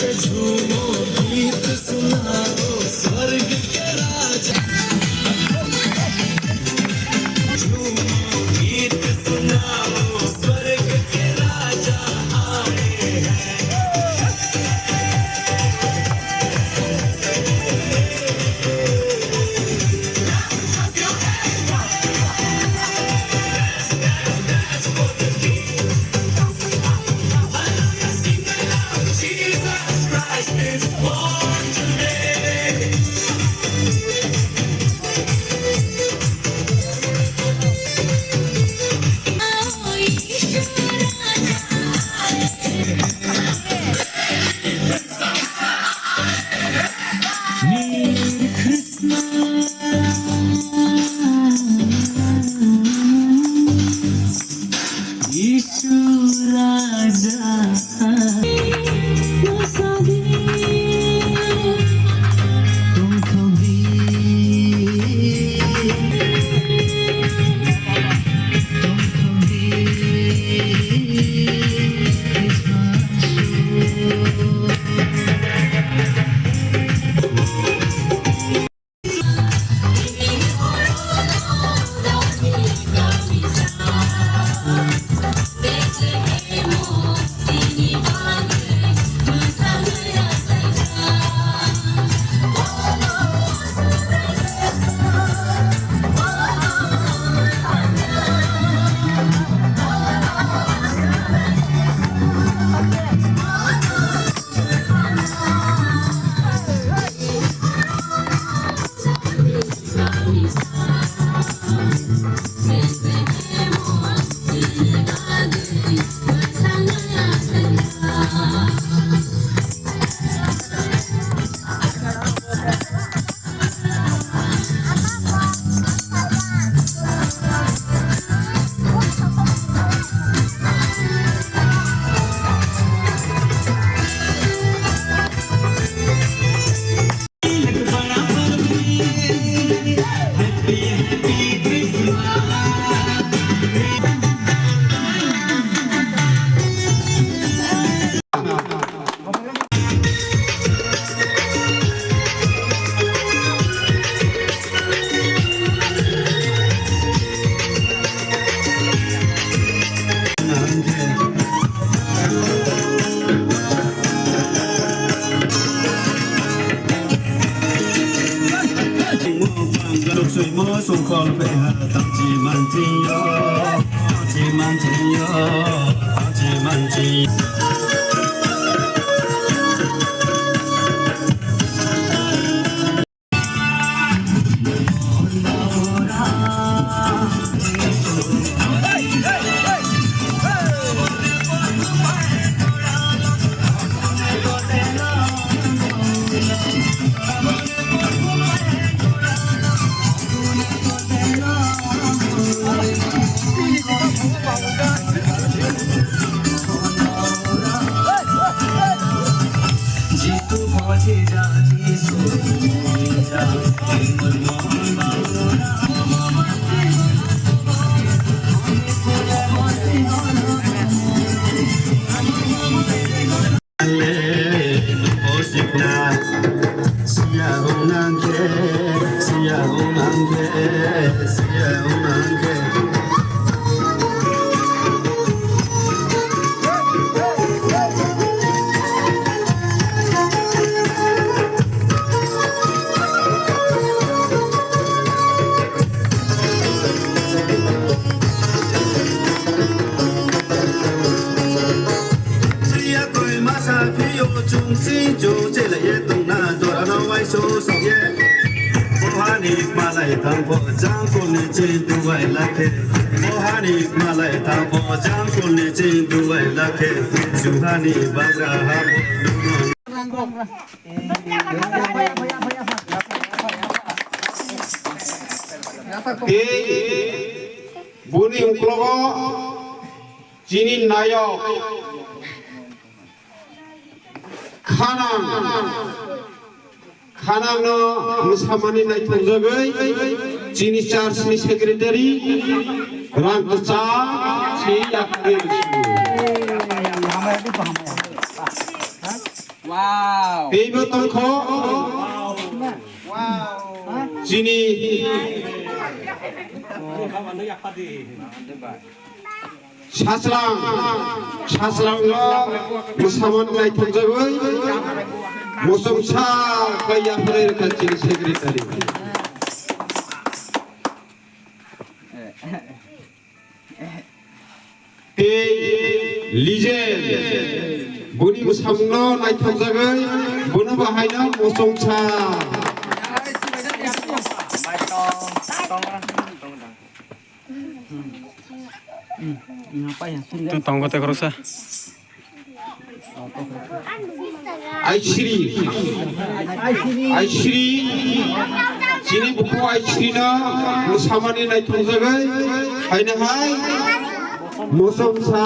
झूमो गीत सुनाओ स्वर्ग के राजा झूमो गीत सुनाओ स्वर्ग के राजा आए Jesus Christ is born today. Merry Christmas, Yishu Raja. Sui mo sung khol pe ha tam chi man chi yo chi man chi yo chi man chi Buni uklogo Jini Nayok Khanang no Musamani Naitung Jogai Jini Charge ni Secretary Rang Keca Ci Yakir Ibu tongko Sini Saslang lo Musaman ngai thonjagoi Musumsa kaya African Cini Secretary Lijen Buni musamno nai thonjagoi Bunu bahayna musumsa Itu tonggo teh kerusa. Aishri Sini buku Aishri na Musamani nai thonjagoi Hayna hai Musumsa